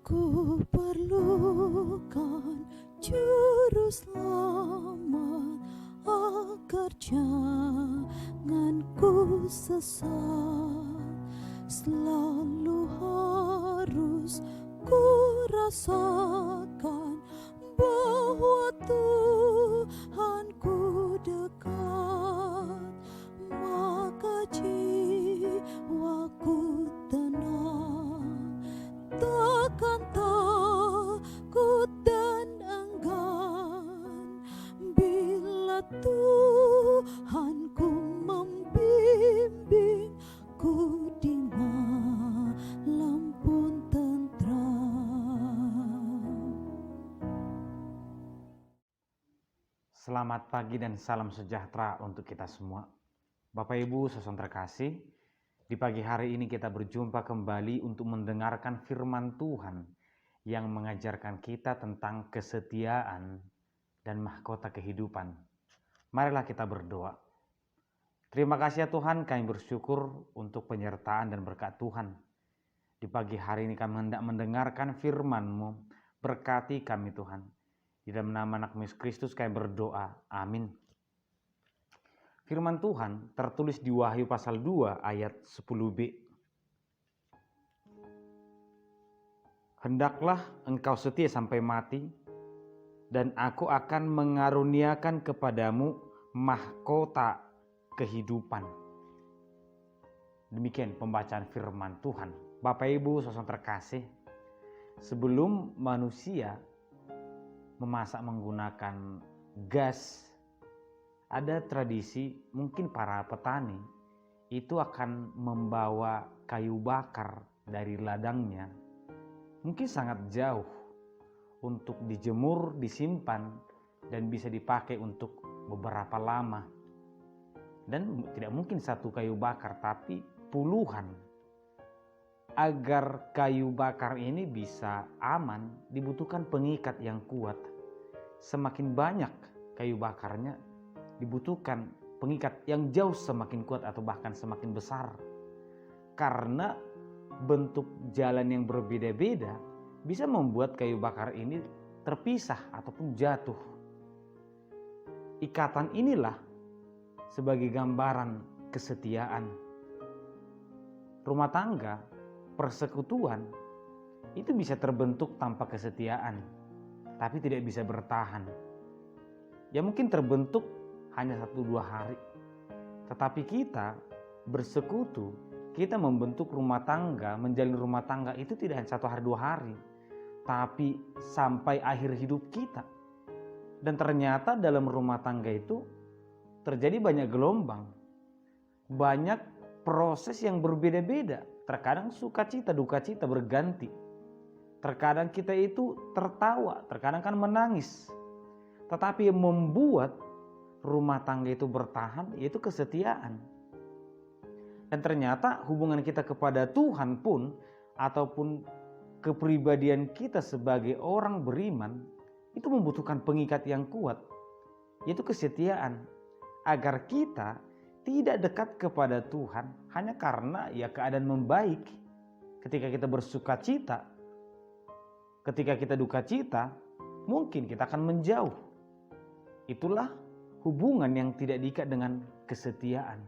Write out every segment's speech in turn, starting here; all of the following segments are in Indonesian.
Ku perlukan juru selamat agar jangan ku sesat. Selalu harus ku rasakan bahwa Tuhanku dekat, maka jiwaku tenang, takkan takut dan enggan bila Tuhanku membimbingku di malam pun tentram. Selamat pagi dan salam sejahtera untuk kita semua. Bapak Ibu saudara terkasih, di pagi hari ini kita berjumpa kembali untuk mendengarkan firman Tuhan yang mengajarkan kita tentang kesetiaan dan mahkota kehidupan. Marilah kita berdoa. Terima kasih ya Tuhan, kami bersyukur untuk penyertaan dan berkat Tuhan. Di pagi hari ini kami hendak mendengarkan firman-Mu. Berkati kami Tuhan. Di dalam nama anak Yesus Kristus kami berdoa. Amin. Firman Tuhan tertulis di Wahyu pasal 2 ayat 10b. Hendaklah engkau setia sampai mati, dan aku akan mengaruniakan kepadamu mahkota kehidupan. Demikian pembacaan firman Tuhan. Bapak Ibu saudara terkasih, sebelum manusia memasak menggunakan gas, ada tradisi mungkin para petani itu akan membawa kayu bakar dari ladangnya, mungkin sangat jauh untuk dijemur, disimpan, dan bisa dipakai untuk beberapa lama. Dan tidak mungkin satu kayu bakar, tapi puluhan. Agar kayu bakar ini bisa aman, dibutuhkan pengikat yang kuat. Semakin banyak kayu bakarnya, dibutuhkan pengikat yang jauh semakin kuat atau bahkan semakin besar. Karena bentuk jalan yang berbeda-beda bisa membuat kayu bakar ini terpisah ataupun jatuh. Ikatan inilah sebagai gambaran kesetiaan. Rumah tangga, persekutuan itu bisa terbentuk tanpa kesetiaan, tapi tidak bisa bertahan. Ya mungkin terbentuk hanya 1-2 hari. Tetapi kita bersekutu, kita membentuk rumah tangga, menjalin rumah tangga itu tidak hanya 1 hari 2 hari, tapi sampai akhir hidup kita. Dan ternyata dalam rumah tangga itu terjadi banyak gelombang, banyak proses yang berbeda-beda. Terkadang sukacita, dukacita berganti. Terkadang kita itu tertawa, terkadang kan menangis. Tetapi yang membuat rumah tangga itu bertahan yaitu kesetiaan. Dan ternyata hubungan kita kepada Tuhan pun ataupun kepribadian kita sebagai orang beriman itu membutuhkan pengikat yang kuat, yaitu kesetiaan, agar kita tidak dekat kepada Tuhan hanya karena ya keadaan membaik. Ketika kita bersukacita, ketika kita duka cita, mungkin kita akan menjauh. Itulah hubungan yang tidak diikat dengan kesetiaan.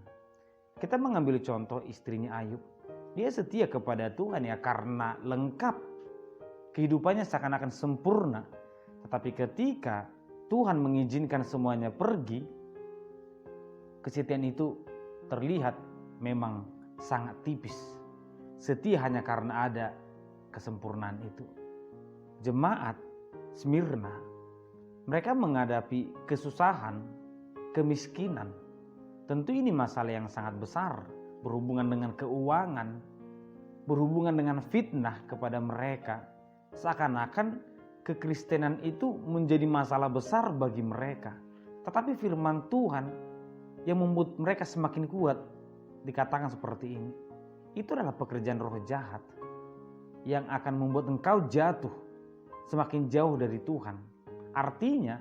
Kita mengambil contoh istrinya Ayub. Dia setia kepada Tuhan ya karena lengkap. Kehidupannya seakan-akan sempurna. Tetapi ketika Tuhan mengizinkan semuanya pergi, kesetiaan itu terlihat memang sangat tipis. Setia hanya karena ada kesempurnaan itu. Jemaat Smyrna, mereka menghadapi kesusahan, kemiskinan. Tentu ini masalah yang sangat besar, berhubungan dengan keuangan, berhubungan dengan fitnah kepada mereka. Seakan-akan kekristenan itu menjadi masalah besar bagi mereka. Tetapi firman Tuhan yang membuat mereka semakin kuat dikatakan seperti ini. Itu adalah pekerjaan roh jahat yang akan membuat engkau jatuh semakin jauh dari Tuhan. Artinya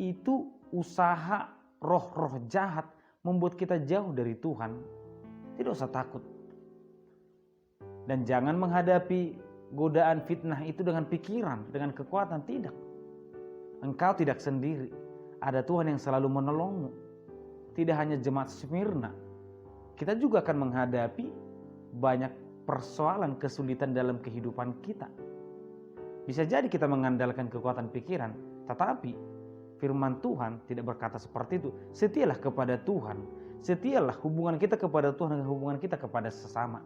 itu usaha roh-roh jahat membuat kita jauh dari Tuhan. Tidak usah takut. Dan jangan menghadapi godaan fitnah itu dengan pikiran, dengan kekuatan. Tidak. Engkau tidak sendiri. Ada Tuhan yang selalu menolongmu. Tidak hanya jemaat Smyrna. Kita juga akan menghadapi banyak persoalan, kesulitan dalam kehidupan kita. Bisa jadi kita mengandalkan kekuatan pikiran, tetapi firman Tuhan tidak berkata seperti itu. Setialah kepada Tuhan. Setialah hubungan kita kepada Tuhan dengan hubungan kita kepada sesama.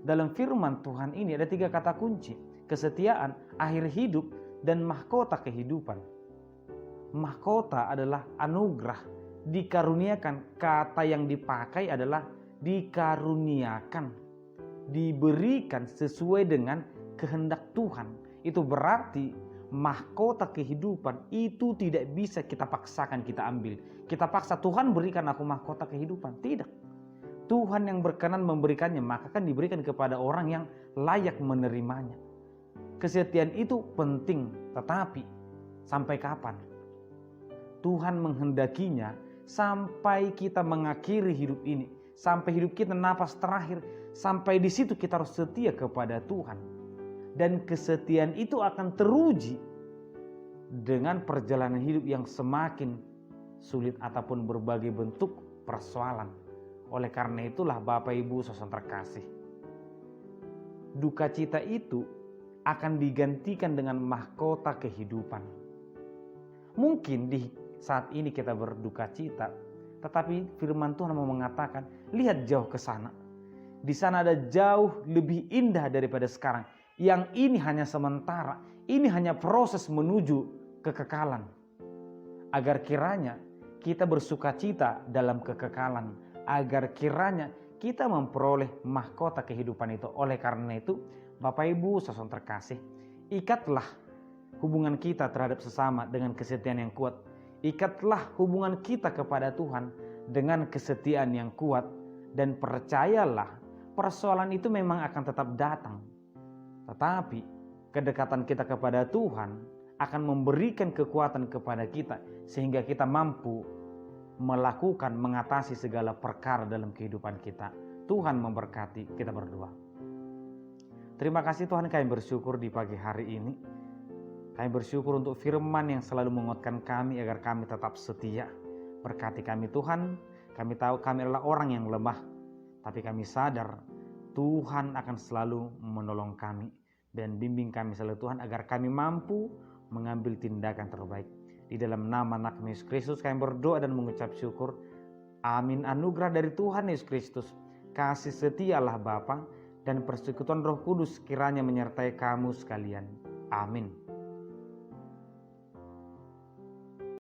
Dalam firman Tuhan ini ada 3 kata kunci. Kesetiaan, akhir hidup, dan mahkota kehidupan. Mahkota adalah anugerah, dikaruniakan. Kata yang dipakai adalah dikaruniakan, diberikan sesuai dengan kehendak Tuhan. Itu berarti mahkota kehidupan itu tidak bisa kita paksakan kita ambil. Kita paksa, Tuhan berikan aku mahkota kehidupan. Tidak. Tuhan yang berkenan memberikannya, maka akan diberikan kepada orang yang layak menerimanya. Kesetiaan itu penting, tetapi sampai kapan? Tuhan menghendakinya sampai kita mengakhiri hidup ini. Sampai hidup kita napas terakhir. Sampai di situ kita harus setia kepada Tuhan. Dan kesetiaan itu akan teruji dengan perjalanan hidup yang semakin sulit ataupun berbagai bentuk persoalan. Oleh karena itulah Bapak Ibu saudara terkasih, duka cita itu akan digantikan dengan mahkota kehidupan. Mungkin di saat ini kita berduka cita, tetapi firman Tuhan mau mengatakan, lihat jauh ke sana. Di sana ada jauh lebih indah daripada sekarang. Yang ini hanya sementara, ini hanya proses menuju kekekalan. Agar kiranya kita bersuka cita dalam kekekalan. Agar kiranya kita memperoleh mahkota kehidupan itu. Oleh karena itu, Bapak Ibu saudara terkasih, ikatlah hubungan kita terhadap sesama dengan kesetiaan yang kuat. Ikatlah hubungan kita kepada Tuhan dengan kesetiaan yang kuat. Dan percayalah, persoalan itu memang akan tetap datang. Tetapi kedekatan kita kepada Tuhan akan memberikan kekuatan kepada kita sehingga kita mampu melakukan, mengatasi segala perkara dalam kehidupan kita. Tuhan memberkati. Kita berdoa. Terima kasih Tuhan, kami bersyukur di pagi hari ini. Kami bersyukur untuk firman yang selalu menguatkan kami agar kami tetap setia. Berkati kami Tuhan. Kami tahu kami adalah orang yang lemah, tapi kami sadar Tuhan akan selalu menolong kami dan bimbing kami selalu Tuhan agar kami mampu mengambil tindakan terbaik. Di dalam nama anak Yesus Kristus kami berdoa dan mengucap syukur. Amin. Anugerah dari Tuhan Yesus Kristus, kasih setia Allah Bapa dan persekutuan Roh Kudus kiranya menyertai kamu sekalian. Amin.